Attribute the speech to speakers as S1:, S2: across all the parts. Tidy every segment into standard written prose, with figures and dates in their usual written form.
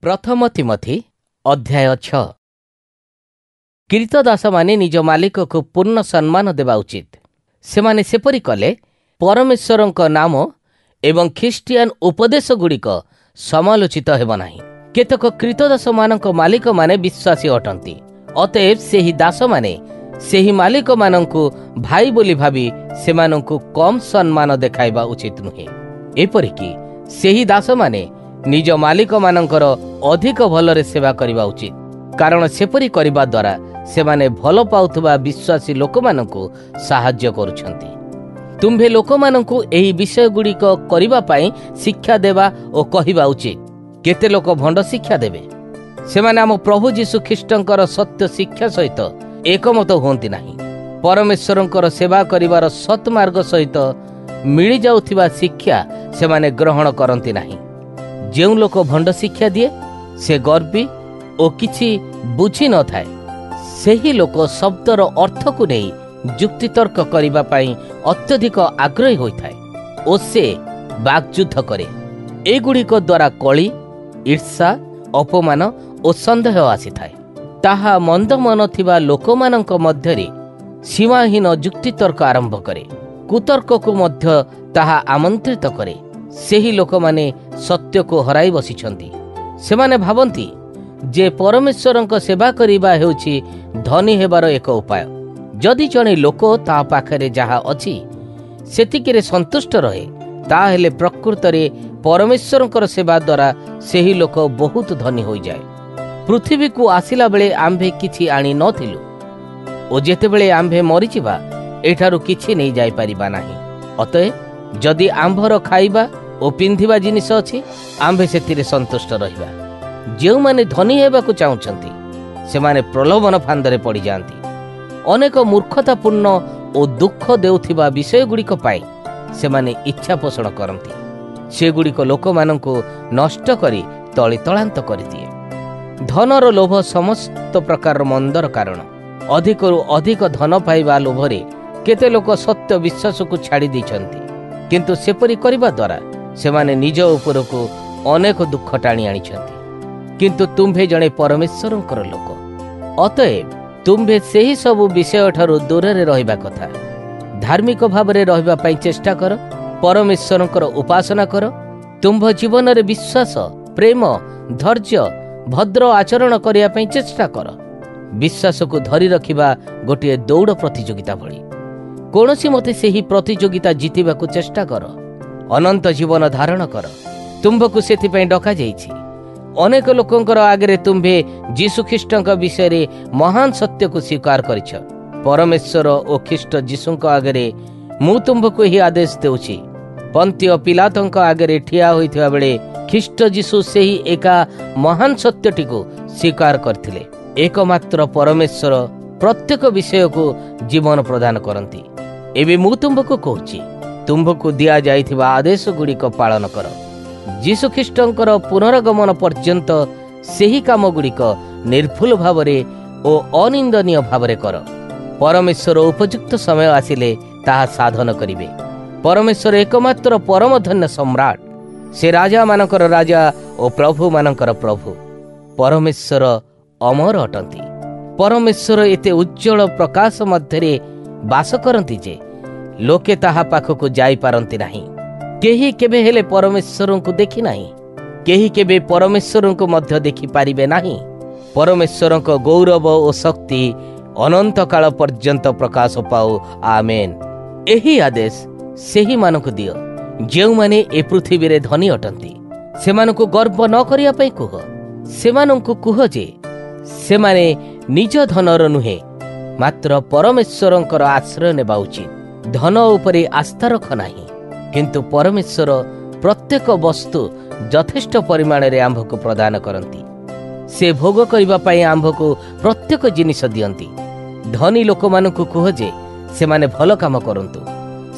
S1: प्रथम तिमोथी अध्याय 6। कीर्तदास माने निज मालिक को पूर्ण सम्मान देवा उचित। सेमाने सेपरी कले परमेश्वरंक नाम एवं ख्रीष्टियान उपदेश गुड़िक समालोचित हेब नाही। केतक कीर्तदास मानक मालिक माने विश्वासी अटंती। अतएव सेही दास माने सेही मालिक मानंकु भाई बोली भाबी सेमानंकु कम सम्मान देखाइबा उचित नुहे। एपरिकी सेही दास माने निज मालिक मानंकर अधिक भलरे सेवा करिबा उचित, कारण सेपरी करिबा द्वारा सेमाने भल पाउथबा विश्वासी लोक मानंकु साहाय्य करूछंती। तुम्भे लोक मानंकु एही विषय गुड़िक करिबा पई शिक्षा देवा ओ कहिबा उचित। केते लोक भंड शिक्षा देबे, सेमाने आम प्रभु जीशु ख्रीष्टंकर सत्य शिक्षा सहित एकमत होंती नाही। परमेश्वरंकर सेवा करिबार सत्मार्ग सहित मिली जाउथिबा शिक्षा सेमाने ग्रहण करंती नाही। जेउ लोक भंड शिक्षा दिए से गर्वी ओ किछि बुझी न थाए, सेही लोक शब्दर अर्थ को नहीं जुक्तितर्क करिबा पई अत्यधिक आग्रही होइथाए ओ से वाक्युद्ध करे। एगुड़िक द्वारा कली, ईर्षा, अपमान ओ संदेह आसीथाए। ताहा मंद मन थिबा लोकमानंक मध्यरे सीमाहीन जुक्तितर्क आरंभ करे, कुतर्क को मध्य ताहा आमंत्रित करे। सेही लोक माने सत्य को हराई बसिछंती। सेमाने भाबंती जे परमेश्वरंक सेवा करिबा हेउछि धनी हेबार एक उपाय। जदि जणे लोक ता पाखरे जहा अछि सेतिकिरे संतुष्ट रहे, ताहेले प्रकृतरे परमेश्वरंकर सेवा द्वारा सेही लोक बहुत धनी होई जाए। पृथ्वी को आसिला बेले आंभे किछि आनी नथिलु ओ जेतेबेले आंभे मरिचिबा एठारु किछि नै जाय परिबा नाही। अतः जदि आंभर खाइबा ओ पिंधिबा जिनिस अछि, आंभे सेतिरे संतुष्ट रहिबा। जेउ माने धनी हेबाकु चाहुछंती सेमाने प्रलोभन फांदरे पड़ी जांती। अनेक मूर्खतापूर्ण ओ दुख देउथिबा विषय गुड़िक पाई सेमाने इच्छा पोषण करंती। से गुड़िक लोक मानंकु नष्ट करी तली तलांत करदिए। धनर लोभ समस्त प्रकार मंदर कारण। अधिकरु अधिक धन पाइबा लोभरे केते लोक सत्य विश्वास को छाड़ी दैछंती, किंतु सेपरी करिबा द्वारा सेमाने निज उपरकु अनेक दुख टाणी आनिछंती। किंतु तुम्भे जणे परमेश्वरंकर लोक, अतएव तुम्भे सेही सब विषय ठारू दूरे रहिबा कथा। धार्मिक भावरे रहिबा पई चेष्टा कर, परमेश्वरंकर उपासना कर। तुम्भ जीवन रे विश्वास, प्रेम, धैर्य, भद्र आचरण करिया पई चेष्टा कर। विश्वास को धरी रखिबा गोटे दौड़ प्रतियोगिता भली। कोनोसी मते सेही प्रतियोगिता जीतिबा को चेष्टा कर। अनंत जीवन धारण कर। तुम्भकु सेथि पई डका जाईछि। अनेक लोकंकर आगरे तुम्भे जीशु ख्रीष्टंक विषय रे महान सत्य को स्वीकार करिछ। परमेश्वर ओ ख्रीष्ट जीशुंक आगरे मु तुम्भकु ही आदेश देउछि। पंतिय पिलातंक आगरे ठिया होइथिबा बेले ख्रीष्ट जीशु सेही एका महान सत्यटी को स्वीकार करथिले। एकमात्र परमेश्वर प्रत्येक विषय को जीवन प्रदान करंती। एबे मु तुम्भकु कहूछि, तुम्भकु दिया जाइथिबा आदेश गुड़िक पालन कर। जीशु ख्रीष्टंकर पुनरागमन पर्यंत सेही काम गुड़िक निर्भुल भावरे ओ अनिंदनीय भावरे कर। परमेश्वर उपयुक्त समय आसिले ताहा साधन करिवे। परमेश्वर एकमात्र परम धन्य सम्राट, से राजा मानकर राजा ओ प्रभु मानकर प्रभु। परमेश्वर अमर अटंती। परमेश्वर एते उज्जवल प्रकाश मध्यरे बास करंती जे लोके ताहा पाखकु जाई पारंती नाही। केही केबे हेले परमेश्वरंकु देखि नाही, केही केबे परमेश्वरंकु मध्य देखि पारिबे नाही। परमेश्वरंक गौरव ओ शक्ति अनंत काल पर्यंत प्रकाश पाओ। आमेन। एही आदेश सेही मानकु दियो जेउ माने ए पृथ्वी रे धनी अटंती। सेमानकु गर्व न करिया पई कुह। सेमानकु कुह जे सेमाने निज धनर नुहे, मात्र परमेश्वरंकर आश्रय नेबा उचित। धन उपरे आस्था रख नाही, किंतु परमेश्वर प्रत्येक वस्तु यथेष्ट परिमाण रे आंभको प्रदान करंती। से भोग करिबा पई आंभको प्रत्येक जिनिस दियंती। धनी लोक मानकु कुह जे सेमाने भल काम करंतु।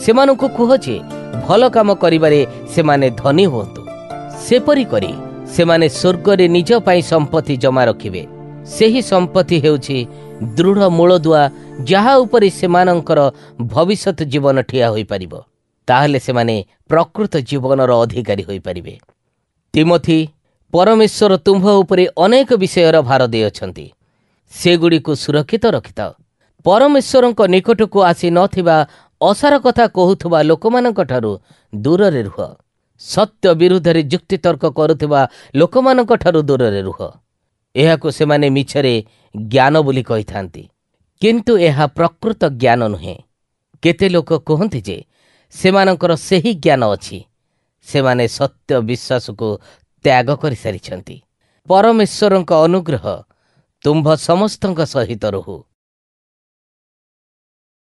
S1: सेमानकु कुह जे भल काम करिबारे सेमाने धनी होंतु। सेपरि करी सेमाने स्वर्ग रे निज पई संपत्ति जमा रखिबे। सेही संपत्ति हेउछि दृढ़ मूलदुआ, जहा उपरे सेमानंकर भविष्यत जीवन ठिया होई परिबो। ताहले सेमाने प्रकृत जीवनर अधिकारी होई परिबे। तिमोथी परमेश्वर तुम्भ उपरे अनेक विषयर भार देइछन्ति। सेगुड़िको सुरक्षित रखिथाओ। परमेश्वरଙ୍କ निकटକୁ आसी नथिबा असार कथा कहुथुबा लोकमानଙ୍କଠାରୁ दूରରେ रुह। सत्य विरुद्धରେ ଯୁକ୍ତିତର୍କ କରୁଥିବା ଲୋକମାନଙ୍କଠାରୁ ଦୂରରେ ରୁହ। ଏହାକୁ ସେମାନେ ମିଛରେ ଜ୍ଞାନ ବୋଲି କହିଥାନ୍ତି, କିନ୍ତୁ ଏହା ପ୍ରକୃତ ଜ୍ଞାନ ନୁହେଁ। କେତେ ଲୋକ କୁହନ୍ତି ଯେ ସେମାନଙ୍କର ସେହି ଜ୍ଞାନ ଅଛି। ସେମାନେ ସତ୍ୟ ବିଶ୍ୱାସକୁ ତ୍ୟାଗ କରିସାରିଛନ୍ତି। परमेश्वरଙ୍କ अनुग्रह तुम्भ समस्तଙ୍କ सहित रहु।